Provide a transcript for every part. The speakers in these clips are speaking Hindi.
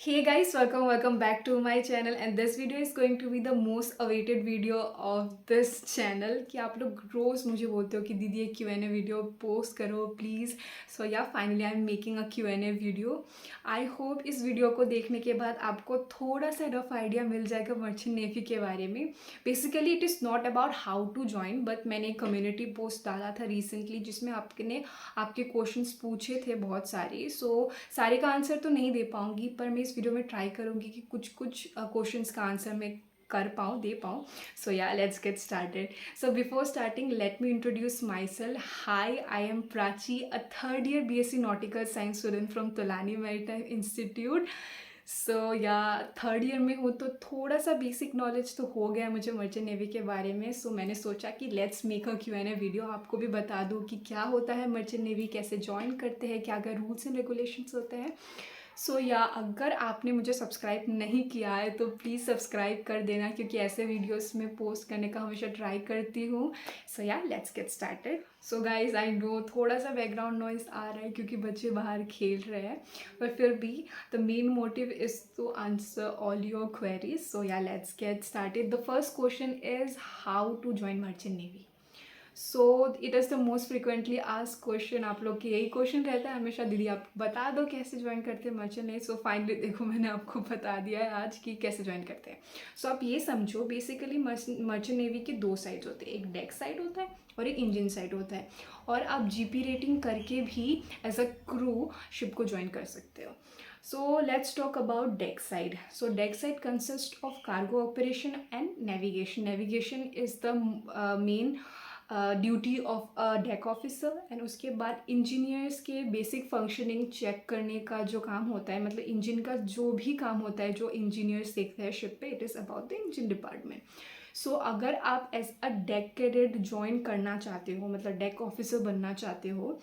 Hey guys, welcome back to my channel and this video is going to be the most awaited video of this channel कि आप लोग रोज़ मुझे बोलते हो कि दीदी एक Q&A वीडियो पोस्ट करो प्लीज़। सो या finally I am making a Q&A video. I hope इस वीडियो को देखने के बाद आपको थोड़ा सा रफ आइडिया मिल जाएगा मर्चेंट नेवी के बारे में। Basically it is not about how to join, but मैंने एक कम्युनिटी पोस्ट डाला था रिसेंटली जिसमें आपने आपके क्वेश्चंस पूछे थे बहुत सारे। सारे का आंसर तो नहीं दे पाऊँगी, पर मैं इस वीडियो में ट्राई करूँगी कि कुछ कुछ क्वेश्चंस का आंसर मैं कर पाऊँ, दे पाऊँ। So yeah let's get started. So before starting let me introduce myself. Hi, I am Prachi, a third year BSc nautical science student from Tolani Maritime Institute. So yeah third year में हूँ तो थोड़ा सा बेसिक नॉलेज तो हो गया मुझे मर्चेंट नेवी के बारे में। सो मैंने सोचा कि let's make a Q&A video, आपको भी बता दूँ कि क्या होता है मर्चेंट नेवी, कैसे ज्वाइन करते हैं, क्या क्या रूल्स एंड रेगुलेशंस होते हैं। सो या अगर आपने मुझे सब्सक्राइब नहीं किया है तो प्लीज़ सब्सक्राइब कर देना, क्योंकि ऐसे वीडियोस में पोस्ट करने का हमेशा ट्राई करती हूँ। सो yeah let's get started. So guys I know थोड़ा सा बैकग्राउंड नॉइस आ रहा है क्योंकि बच्चे बाहर खेल रहे हैं, पर फिर भी the main motive is to answer all your queries. So yeah let's get started. The first question is how to join merchant navy. So it is the most frequently ask question. आप लोग के यही क्वेश्चन रहता है हमेशा, दीदी आप बता दो कैसे ज्वाइन करते हैं मर्चेंट नेवी। सो फाइनली देखो मैंने आपको बता दिया है आज कि कैसे ज्वाइन करते हैं। सो आप ये समझो बेसिकली मर्चेंट नेवी के दो साइड्स होते हैं, एक डेक साइड होता है और एक इंजन साइड होता है। और आप GP रेटिंग करके भी एज अ क्रू शिप को ज्वाइन कर सकते हो। So let's talk about deck side. So deck side consists of cargo operation and navigation. Navigation is the main duty of a deck officer. And उसके बाद इंजीनियर्स के बेसिक फंक्शनिंग चेक करने का जो काम होता है, मतलब इंजन का जो भी काम होता है जो इंजीनियर्स देखते हैं शिप पे, it is about the engine department. So अगर आप as a deck cadet join करना चाहते हो, मतलब डेक ऑफिसर बनना चाहते हो,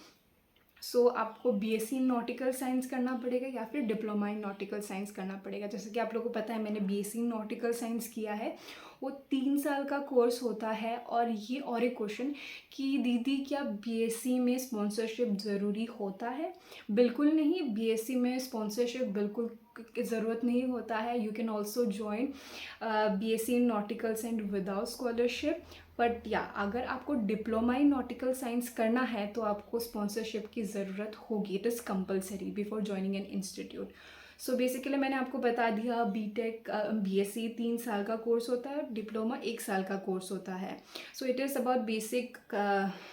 आपको BSc नॉटिकल साइंस करना पड़ेगा या फिर डिप्लोमा इन नॉटिकल साइंस करना पड़ेगा। जैसे कि आप लोगों को पता है मैंने BSc नॉटिकल साइंस किया है, वो 3 साल का कोर्स होता है। और ये और एक क्वेश्चन कि दीदी क्या BSc में स्पॉन्सरशिप ज़रूरी होता है? बिल्कुल नहीं, BSc में स्पॉन्सरशिप बिल्कुल ज़रूरत नहीं होता है। You can also join BSc in nautical science without scholarship. But या अगर आपको डिप्लोमा इन नॉटिकल साइंस करना है तो आपको स्पॉन्सरशिप की ज़रूरत होगी। It is compulsory before joining an institute. So basically मैंने आपको बता दिया, BTech BSc 3 साल का कोर्स होता है, डिप्लोमा 1 साल का कोर्स होता है। सो it is about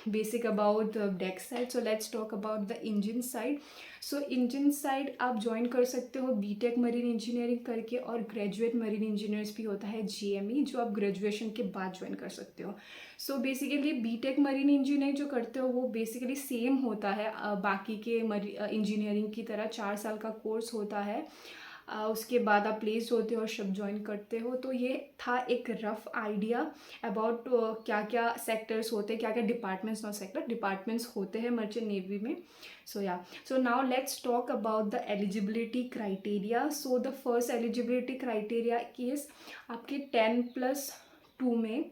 basic about deck side. So let's talk about the engine side. So engine side आप ज्वाइन कर सकते हो BTech मरीन इंजीनियरिंग करके, और ग्रेजुएट मरीन इंजीनियर्स भी होता है GME, जो आप ग्रेजुएशन के बाद ज्वाइन कर सकते हो। So basically BTech marine engineering जो करते हो वो बेसिकली सेम होता है बाकी के इंजीनियरिंग की तरह, 4 साल का कोर्स होता है। उसके बाद आप प्लेस होते हो और शिप ज्वाइन करते हो। तो ये था एक रफ आइडिया अबाउट क्या क्या सेक्टर्स होते हैं, क्या क्या डिपार्टमेंट्स, नॉट सेक्टर, डिपार्टमेंट्स होते हैं मर्चेंट नेवी में। So now let's talk about the eligibility criteria. So the first eligibility criteria is आपके 10+2 में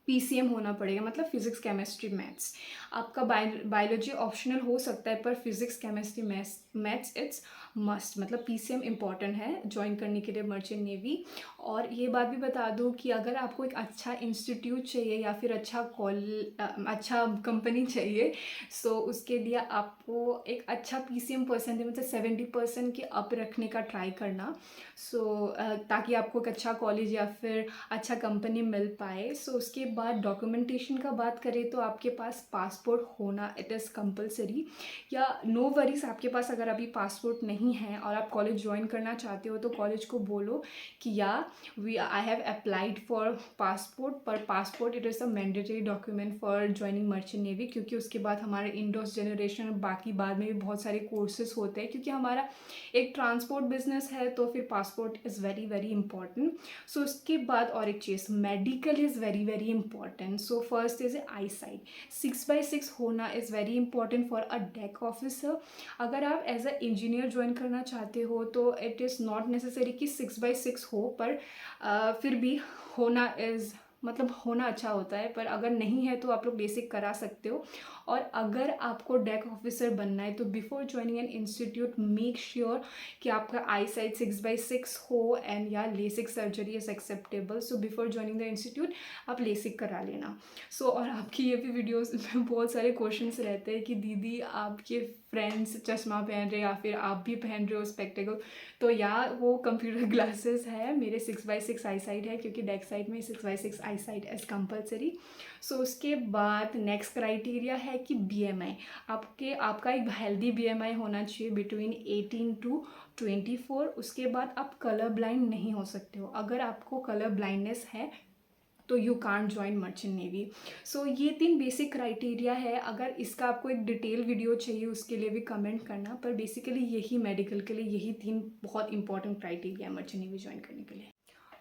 PCM होना पड़ेगा, मतलब फिजिक्स केमिस्ट्री मैथ्स। आपका बायोलॉजी ऑप्शनल हो सकता है, पर physics chemistry maths it's must, मतलब PCM इम्पॉर्टेंट है ज्वाइन करने के लिए मर्चेंट नेवी। और ये बात भी बता दूँ कि अगर आपको एक अच्छा इंस्टीट्यूट चाहिए या फिर अच्छा कंपनी चाहिए, उसके लिए आपको एक अच्छा PCM परसेंटेज, मतलब 70% के अप रखने का ट्राई करना। ताकि आपको एक अच्छा कॉलेज या फिर अच्छा कंपनी मिल पाए। उसके बाद डॉक्यूमेंटेशन का बात करें तो आपके पास पासपोर्ट होना, इट इज़ कंपलसरी। या नो वरीज, आपके पास अगर अभी पासपोर्ट नहीं है और आप कॉलेज ज्वाइन करना चाहते हो तो कॉलेज को बोलो कि I have applied for passport, पर passport it is a mandatory document for joining merchant navy, क्योंकि उसके बाद हमारे इंडोस जनरेशन बाकी बाद में भी बहुत सारे कोर्सेज होते हैं। क्योंकि हमारा एक ट्रांसपोर्ट बिजनेस है तो फिर passport is very very important. उसके बाद और एक चीज़, medical is very very important. First is eyesight, 6/6 होना is very important for a deck officer. अगर आप एज अ इंजीनियर ज्वाइन करना चाहते हो तो इट इज़ नॉट नेसेसरी कि 6/6 हो, पर फिर भी होना इज़ मतलब होना अच्छा होता है, पर अगर नहीं है तो आप लोग लेसिक करा सकते हो। और अगर आपको डेक ऑफिसर बनना है तो before joining an institute make sure कि आपका आई साइट 6/6 हो एंड या LASIK surgery is acceptable. So before joining the institute आप लेसिक करा लेना। सो और आपकी ये भी वीडियोस में बहुत सारे क्वेश्चंस रहते हैं कि दीदी आपके फ्रेंड्स चश्मा पहन रहे या फिर आप भी पहन रहे हो स्पेक्टेकल। तो यार वो कंप्यूटर ग्लासेस है, मेरे 6/6 आई साइट है क्योंकि डेक साइट में 6/6 आई साइट एज कंपलसरी। सो उसके बाद नेक्स्ट क्राइटेरिया है कि BMI आपका एक हेल्दी BMI होना चाहिए बिटवीन 18 to 24। उसके बाद आप कलर ब्लाइंड नहीं हो सकते हो। अगर आपको कलर ब्लाइंडनेस है तो you can't join merchant navy. So ये 3 बेसिक क्राइटेरिया है। अगर इसका आपको एक डिटेल वीडियो चाहिए उसके लिए भी कमेंट करना, पर बेसिकली यही मेडिकल के लिए यही 3 बहुत इंपॉर्टेंट क्राइटेरिया है मर्चेंट नेवी ज्वाइन करने के लिए।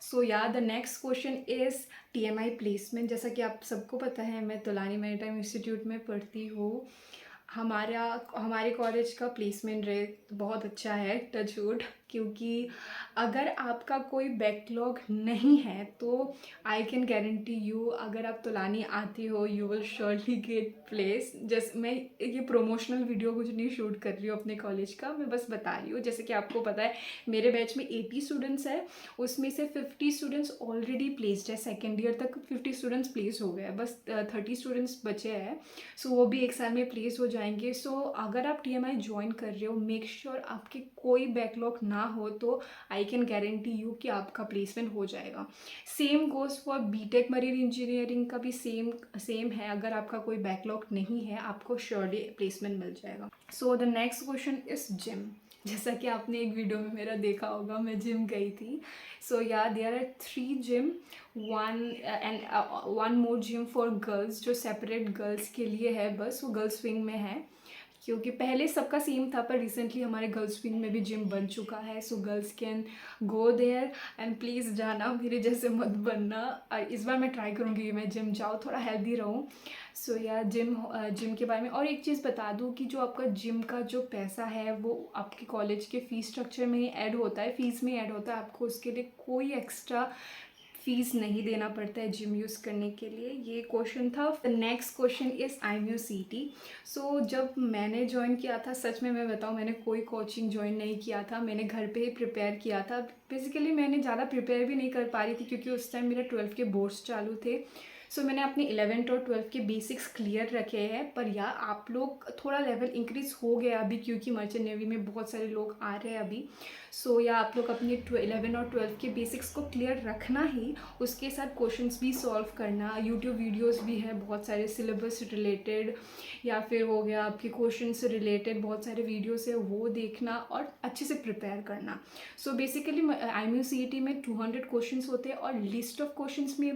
सो या the next question is TMI placement. जैसा कि आप सबको पता है मैं तोलानी मैरीटाइम इंस्टीट्यूट में पढ़ती हूँ। हमारे कॉलेज का प्लेसमेंट रेट बहुत अच्छा है, टच वुड, क्योंकि अगर आपका कोई बैकलॉग नहीं है तो आई कैन गारंटी यू अगर आप तोलानी आती हो you will surely get place. जैसे मैं ये प्रोमोशनल वीडियो कुछ नहीं शूट कर रही हूँ अपने कॉलेज का, मैं बस बता रही हूँ। जैसे कि आपको पता है मेरे बैच में 80 स्टूडेंट्स है, उसमें से 50 स्टूडेंट्स ऑलरेडी प्लेस्ड है। सेकेंड ईयर तक 50 स्टूडेंट्स प्लेस हो गए हैं, बस 30 स्टूडेंट्स बचे हैं। सो वो भी एक साल में प्लेस हो जाएंगे। सो अगर आप TMI ज्वाइन कर रहे हो मेक श्योर आपके कोई बैकलॉग ना हो तो आई कैन गारंटी यू कि आपका प्लेसमेंट हो जाएगा। Same goes for BTech marine engineering का भी सेम है। अगर आपका कोई बैकलॉग नहीं है आपको श्योरली प्लेसमेंट मिल जाएगा। So the next question is gym. जैसा कि आपने एक वीडियो में मेरा देखा होगा मैं जिम गई थी। So yeah there are 3 gym, one more gym for girls जो सेपरेट गर्ल्स के लिए है, बस वो गर्ल्स विंग में है। क्योंकि पहले सबका सेम था पर रिसेंटली हमारे गर्ल्स विंग में भी जिम बन चुका है। So girls can go there and please जाना, मेरे जैसे मत बनना। इस बार मैं ट्राई करूँगी कि मैं जिम जाऊँ, थोड़ा हेल्दी रहूँ। सो या जिम के बारे में और एक चीज़ बता दूँ कि जो आपका जिम का जो पैसा है वो आपके कॉलेज के फ़ीस स्ट्रक्चर में ही ऐड होता है, फ़ीस में ऐड होता है। आपको उसके लिए कोई एक्स्ट्रा फीस नहीं देना पड़ता है जिम यूज़ करने के लिए। ये क्वेश्चन था। The next question is IMU-CET। सो जब मैंने ज्वाइन किया था, सच में मैं बताऊँ मैंने कोई कोचिंग ज्वाइन नहीं किया था, मैंने घर पे ही प्रिपेयर किया था। बेसिकली मैंने ज़्यादा प्रिपेयर भी नहीं कर पा रही थी क्योंकि उस टाइम मेरा 12th के बोर्ड्स चालू थे। सो मैंने अपने 11th और 12th के बेसिक्स क्लियर रखे हैं। पर या आप लोग थोड़ा लेवल इंक्रीज़ हो गया अभी क्योंकि मर्चेंट नेवी में बहुत सारे लोग आ रहे हैं अभी। सो या आप लोग अपने 11 और 12 के बेसिक्स को क्लियर रखना ही, उसके साथ क्वेश्चंस भी सॉल्व करना। यूट्यूब वीडियोस भी है बहुत सारे सिलेबस रिलेटेड, या फिर हो गया आपके क्वेश्चन से रिलेटेड बहुत सारे वीडियोस है वो देखना और अच्छे से प्रिपेयर करना। सो बेसिकली IMU-CET में 200 क्वेश्चंस होते हैं और लिस्ट ऑफ क्वेश्चंस में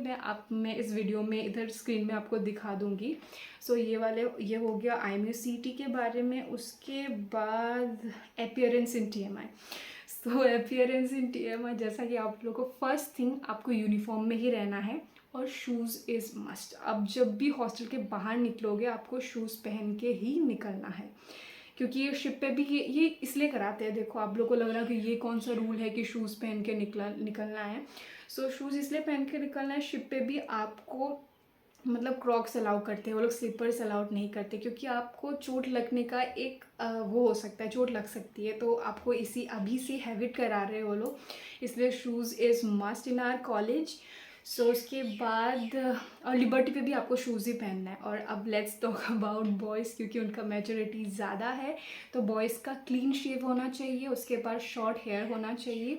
मैं इस वीडियो में इधर स्क्रीन में आपको दिखा दूँगी। सो ये हो गया IMU-CET के बारे में। उसके बाद अपीयरेंस इन TMI। सो अपीयरेंस इन TMI जैसा कि आप लोगों को फर्स्ट थिंग आपको यूनिफॉर्म में ही रहना है और शूज़ इज़ मस्ट। अब जब भी हॉस्टल के बाहर निकलोगे आपको शूज़ पहन के ही निकलना है, क्योंकि ये शिप पे भी ये इसलिए कराते हैं। देखो आप लोग को लग रहा है कि ये कौन सा रूल है कि शूज़ पहन के निकलना है। सो शूज़ इसलिए पहन के निकलना है। शिप पे भी आपको मतलब क्रॉक्स अलाउ करते हैं वो लोग, स्लीपर्स अलाउड नहीं करते क्योंकि आपको चोट लगने का एक वो हो सकता है, चोट लग सकती है। तो आपको इसी अभी से हैबिट करा रहे हैं वो लोग, इसलिए shoes is must in our college. So उसके बाद और लिबर्टी पे भी आपको शूज़ ही पहनना है। और अब लेट्स टॉक अबाउट बॉयज़ क्योंकि उनका मैच्योरिटी ज़्यादा है। तो बॉयज़ का क्लीन शेव होना चाहिए, उसके बाद शॉर्ट हेयर होना चाहिए।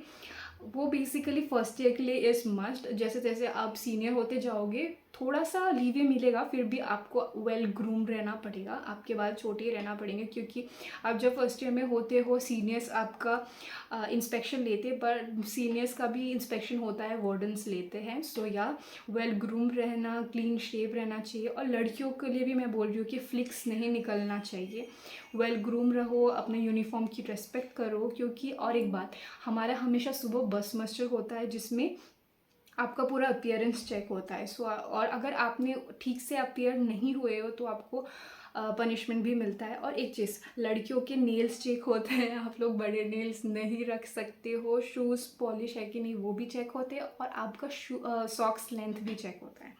वो बेसिकली फर्स्ट ईयर के लिए इज़ मस्ट। जैसे जैसे आप सीनियर होते जाओगे थोड़ा सा लीवे मिलेगा, फिर भी आपको वेल ग्रूम रहना पड़ेगा, आपके बाल छोटे रहना पड़ेंगे क्योंकि आप जब फर्स्ट ईयर में होते हो सीनियर्स आपका इंस्पेक्शन लेते, पर सीनियर्स का भी इंस्पेक्शन होता है, वार्डन्स लेते हैं। सो या वेल ग्रूम रहना, क्लीन शेव रहना चाहिए। और लड़कियों के लिए भी मैं बोल रही हूँ कि फ्लिक्स नहीं निकलना चाहिए, वेल ग्रूम रहो, अपने यूनिफॉर्म की रेस्पेक्ट करो। क्योंकि और एक बात, हमारा हमेशा सुबह बस मस्टर होता है जिसमें आपका पूरा अपीयरेंस चेक होता है। सो और अगर आपने ठीक से अपीयर नहीं हुए हो तो आपको पनिशमेंट भी मिलता है। और एक चीज़, लड़कियों के नेल्स चेक होते हैं, आप लोग बड़े नेल्स नहीं रख सकते हो। शूज़ पॉलिश है कि नहीं वो भी चेक होते हैं, और आपका सॉक्स लेंथ भी चेक होता है।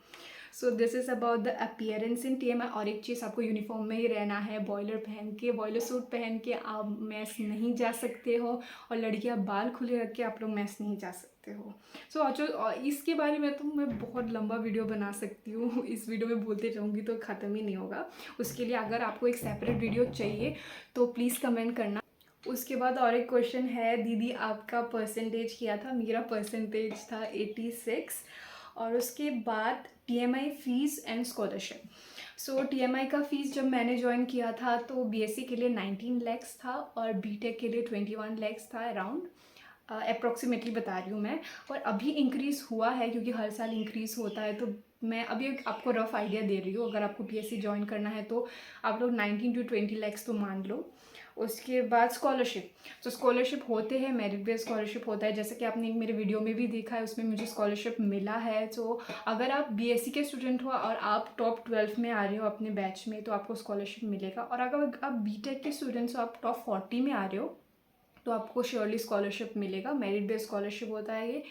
So this is about the appearance in TMI। और एक चीज़, आपको यूनिफॉर्म में ही रहना है, बॉयलर सूट पहन के आप मैस नहीं जा सकते हो, और लड़कियां बाल खुले रख के आप लोग मैस नहीं जा सकते हो। सो इसके बारे में तो मैं बहुत लंबा वीडियो बना सकती हूँ, इस वीडियो में बोलते जाऊँगी तो ख़त्म ही नहीं होगा। उसके लिए अगर आपको एक सेपरेट वीडियो चाहिए तो प्लीज़ कमेंट करना। उसके बाद और एक क्वेश्चन है, दीदी आपका परसेंटेज क्या था? मेरा परसेंटेज था 86। और उसके बाद TMI fees and scholarship. So TMI का फ़ीस जब मैंने ज्वाइन किया था तो BSc के लिए 19 lakhs था, और BTech के लिए 21 lakhs था अराउंड, अप्रॉक्सीमेटली बता रही हूँ मैं। और अभी इंक्रीज़ हुआ है, क्योंकि हर साल इंक्रीज़ होता है। तो मैं अभी आपको रफ आइडिया दे रही हूँ, अगर आपको BSc ज्वाइन करना है तो आप लोग 19 to 20 lakhs तो मान लो। उसके बाद स्कॉलरशिप, तो स्कॉलरशिप होते हैं, मेरिट बेस्ड स्कॉलरशिप होता है, जैसे कि आपने मेरे वीडियो में भी देखा है, उसमें मुझे स्कॉलरशिप मिला है। तो अगर आप BSc के स्टूडेंट हो और आप टॉप 12 में आ रहे हो अपने बैच में, तो आपको स्कॉलरशिप मिलेगा। और अगर आप BTech के स्टूडेंट्स हो, आप टॉप 40 में आ रहे हो, तो आपको श्योरली स्कॉलरशिप मिलेगा। मेरिट बेस्ड स्कॉलरशिप होता है ये।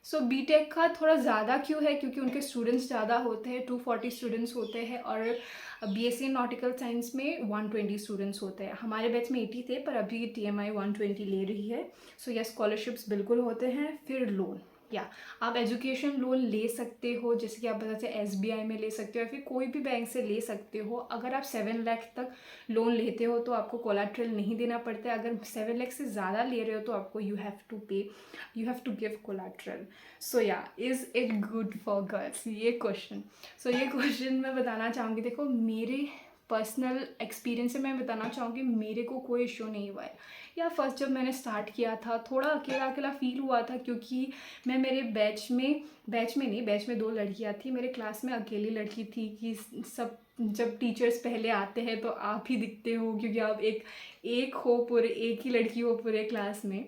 सो BTech का थोड़ा ज़्यादा क्यों है, क्योंकि उनके स्टूडेंट्स ज़्यादा होते हैं, 240 स्टूडेंट्स होते हैं। और BSc नॉटिकल साइंस में 120 स्टूडेंट्स होते हैं। हमारे बैच में 80 थे, पर अभी TMI 120 ले रही है। सो यह स्कॉलरशिप्स बिल्कुल होते हैं। फिर लोन, या आप एजुकेशन लोन ले सकते हो, जैसे कि आप बताते हैं SBI में ले सकते हो, या फिर कोई भी बैंक से ले सकते हो। अगर आप 7 लाख तक लोन लेते हो तो आपको कोलैटरल नहीं देना पड़ता है। अगर 7 लाख से ज़्यादा ले रहे हो तो आपको you have to give collateral. So yeah, is it good for girls, ये क्वेश्चन। सो ये क्वेश्चन मैं बताना चाहूँगी, देखो मेरे पर्सनल एक्सपीरियंस से मैं बताना चाहूँगी, मेरे को कोई इशू नहीं हुआ है। या फर्स्ट जब मैंने स्टार्ट किया था थोड़ा अकेला अकेला फील हुआ था, क्योंकि मैं मेरे बैच में 2 लड़कियाँ थी, मेरे क्लास में अकेली लड़की थी। कि सब जब टीचर्स पहले आते हैं तो आप ही दिखते हो, क्योंकि आप एक हो, पूरे एक ही लड़की हो पूरे क्लास में।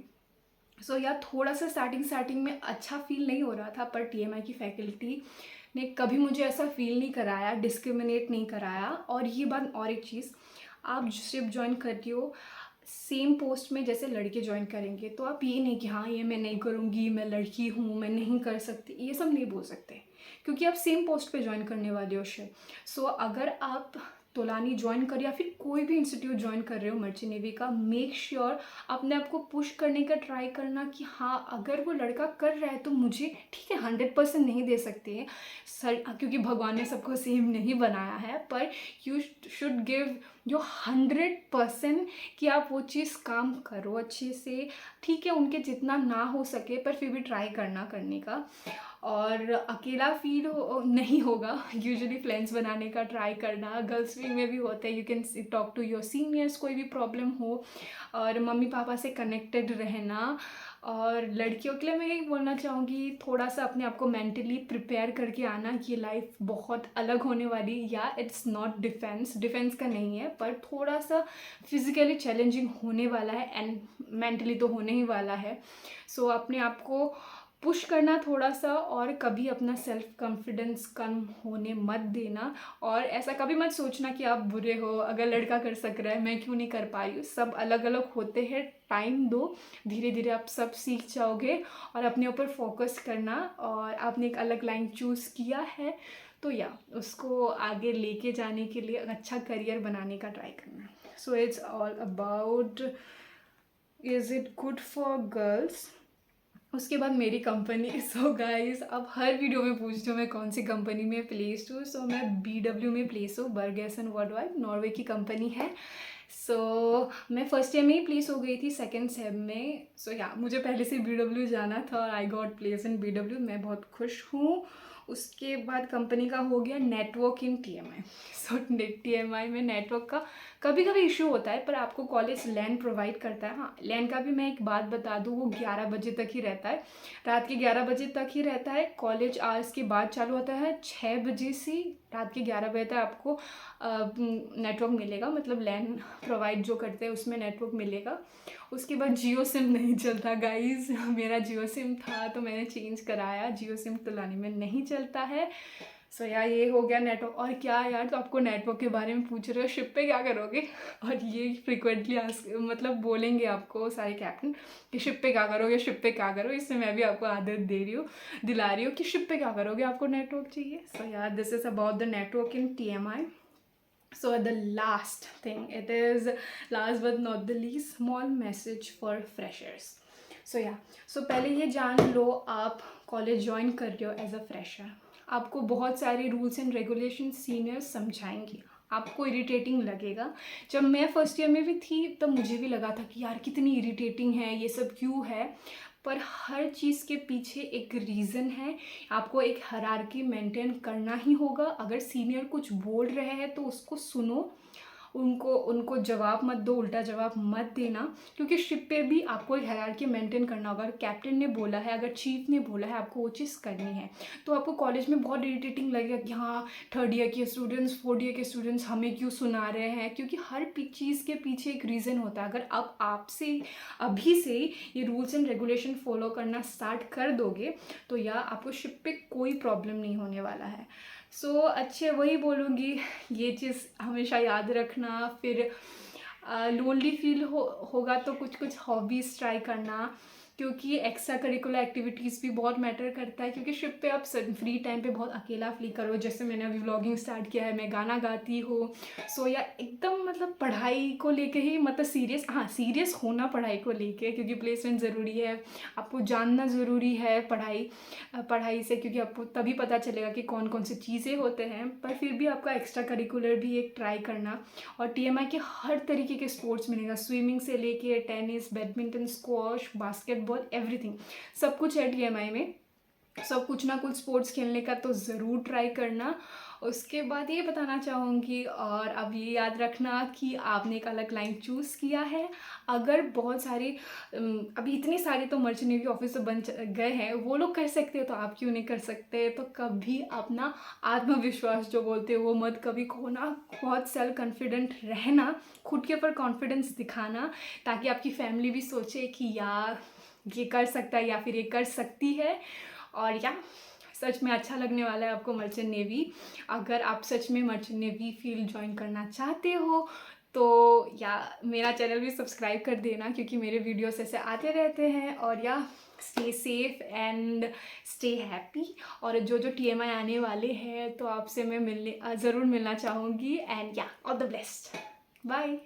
सो या थोड़ा सा स्टार्टिंग में अच्छा फील नहीं हो रहा था, पर TMI की फैकल्टी ने कभी मुझे ऐसा फील नहीं कराया, डिस्क्रिमिनेट नहीं कराया। और ये बात, और एक चीज़, आप सिर्फ ज्वाइन करती हो सेम पोस्ट में जैसे लड़के ज्वाइन करेंगे, तो आप ये नहीं कि हाँ ये मैं नहीं करूँगी, मैं लड़की हूँ, मैं नहीं कर सकती, ये सब नहीं बोल सकते, क्योंकि आप सेम पोस्ट पे ज्वाइन करने वाले हो शिप। सो अगर आप तोलानी ज्वाइन कर, या फिर कोई भी इंस्टीट्यूट ज्वाइन कर रहे हो मर्चेंट नेवी का, मेक श्योर अपने आप को पुश करने का ट्राई करना कि हाँ अगर वो लड़का कर रहा है तो मुझे, ठीक है 100% नहीं दे सकते हैं सर, क्योंकि भगवान ने सबको सेम नहीं बनाया है, पर यू शुड गिव जो 100% कि आप वो चीज़ काम करो अच्छे से। ठीक है, उनके जितना ना हो सके पर फिर भी ट्राई करने का। और अकेला फील नहीं होगा, यूजुअली फ्रेंड्स बनाने का ट्राई करना, गर्ल्स विंग में भी होता है। You can talk to your seniors, कोई भी प्रॉब्लम हो, और मम्मी पापा से कनेक्टेड रहना। और लड़कियों के लिए मैं यही बोलना चाहूँगी, थोड़ा सा अपने आप को मेंटली प्रिपेयर करके आना कि लाइफ बहुत अलग होने वाली, या इट्स नॉट डिफेंस का नहीं है, पर थोड़ा सा फिजिकली चैलेंजिंग होने वाला है, एंड मेंटली तो होने ही वाला है। सो अपने आप को पुश करना थोड़ा सा, और कभी अपना सेल्फ कॉन्फिडेंस कम होने मत देना। और ऐसा कभी मत सोचना कि आप बुरे हो, अगर लड़का कर सक रहा है मैं क्यों नहीं कर पा रही हूँ। सब अलग अलग होते हैं, टाइम दो, धीरे धीरे आप सब सीख जाओगे। और अपने ऊपर फोकस करना, और आपने एक अलग लाइन चूज़ किया है तो या उसको आगे लेके जाने के लिए अच्छा करियर बनाने का ट्राई करना। So it's all about is it good for girls. उसके बाद मेरी कंपनी। सो गाइस, अब हर वीडियो में पूछते हो मैं कौन सी कंपनी में प्लेस्ड हूँ। सो मैं BW में प्लेस हूँ, बर्गेसन वर्ल्डवाइड, नॉर्वे की कंपनी है। सो मैं फर्स्ट ईयर में ही प्लेस हो गई थी, सेकेंड सेम में। सो या मुझे पहले से BW जाना था, और I got place in BW, मैं बहुत खुश हूँ। उसके बाद कंपनी का हो गया नेटवर्क इन TMI। सो TMI में नेटवर्क का कभी कभी इशू होता है, पर आपको कॉलेज लैन प्रोवाइड करता है। हाँ, लैन का भी मैं एक बात बता दूँ, वो 11 बजे तक ही रहता है, रात के 11 बजे तक ही रहता है। कॉलेज आवर्स के बाद चालू होता है 6 बजे से रात के 11 बजे तक आपको नेटवर्क मिलेगा, मतलब लैन प्रोवाइड जो करते हैं उसमें नेटवर्क मिलेगा। उसके बाद जियो सिम नहीं चलता गाइज, मेरा जियो सिम था तो मैंने चेंज कराया, जियो सिम तलानी में नहीं चलता है। सो यार ये हो गया नेटवर्क। और क्या यार, तो आपको नेटवर्क के बारे में पूछ रहे हो, शिप पे क्या करोगे? और ये फ्रिक्वेंटली मतलब बोलेंगे आपको सारे कैप्टन कि शिप पे क्या करोगे, शिप पे क्या करो। इससे मैं भी आपको आदत दे रही हूँ, दिला रही हूँ कि शिप पे क्या करोगे, आपको नेटवर्क चाहिए। सो यार this is about the network in TMI. So the last thing, it is last but not the least, small message for freshers. So yeah, so पहले ये जान लो, आप कॉलेज ज्वाइन कर रहे हो एज अ फ्रेशर, आपको बहुत सारे रूल्स एंड रेगुलेशन सीनियर्स समझाएंगे, आपको इरिटेटिंग लगेगा। जब मैं फर्स्ट ईयर में भी थी तब मुझे भी लगा था कि यार कितनी इरिटेटिंग है, ये सब क्यों है। पर हर चीज़ के पीछे एक रीज़न है, आपको एक हायरार्की मेंटेन करना ही होगा। अगर सीनियर कुछ बोल रहे हैं तो उसको सुनो, उनको जवाब मत दो, उल्टा जवाब मत देना, क्योंकि शिप पे भी आपको एक हायरार्की मेंटेन करना होगा। अगर कैप्टन ने बोला है, अगर चीफ ने बोला है, आपको वो चीज़ करनी है। तो आपको कॉलेज में बहुत इरिटेटिंग लगेगा कि हाँ, थर्ड ईयर के स्टूडेंट्स, फोर्थ ईयर के स्टूडेंट्स हमें क्यों सुना रहे हैं, क्योंकि हर चीज़ के पीछे एक रीज़न होता है। अगर आप आपसे अभी से ये रूल्स एंड रेगुलेशन फॉलो करना स्टार्ट कर दोगे तो यार आपको शिप पे कोई प्रॉब्लम नहीं होने वाला है। सो अच्छे वही बोलूँगी, ये चीज़ हमेशा याद रखना। फिर लोनली फील होगा तो कुछ कुछ हॉबीज़ ट्राई करना, क्योंकि एक्स्ट्रा करिकुलर एक्टिविटीज़ भी बहुत मैटर करता है। क्योंकि शिप पे आप फ्री टाइम पे बहुत अकेला फील करो, जैसे मैंने अभी व्लॉगिंग स्टार्ट किया है, मैं गाना गाती हूँ। सो या एकदम मतलब पढ़ाई को लेके ही, मतलब सीरियस, हाँ सीरियस होना पढ़ाई को लेके, क्योंकि प्लेसमेंट ज़रूरी है, आपको जानना ज़रूरी है पढ़ाई से, क्योंकि आपको तभी पता चलेगा कि कौन कौन सी चीज़ें होते हैं। पर फिर भी आपका एक्स्ट्रा करिकुलर भी एक ट्राई करना। और TMI के हर तरीके के स्पोर्ट्स मिलेगा, स्विमिंग से लेके tennis, badminton, squash, basketball, everything, सब कुछ है TMI में। सब कुछ ना कुछ स्पोर्ट्स खेलने का तो ज़रूर ट्राई करना। उसके बाद ये बताना चाहूँगी, और अब ये याद रखना कि आपने एक अलग लाइन चूज़ किया है। अगर बहुत सारी अभी इतनी सारी तो मर्चेंट नेवी ऑफिसर बन गए हैं, वो लोग कर सकते हैं तो आप क्यों नहीं कर सकते। तो कभी अपना आत्मविश्वास जो बोलते हैं वो मत कभी खोना, बहुत सेल्फ कॉन्फिडेंट रहना, खुद के ऊपर कॉन्फिडेंस दिखाना, ताकि आपकी फैमिली भी सोचे कि यार ये कर सकता है या फिर ये कर सकती है। और या सच में अच्छा लगने वाला है आपको मर्चेंट नेवी। अगर आप सच में मर्चेंट नेवी फील्ड ज्वाइन करना चाहते हो तो या मेरा चैनल भी सब्सक्राइब कर देना, क्योंकि मेरे वीडियोस ऐसे आते रहते हैं। और या stay safe and stay happy. और जो जो TMI आने वाले हैं तो आपसे मैं ज़रूर मिलना चाहूँगी। एंड या ऑल द बेस्ट, बाय।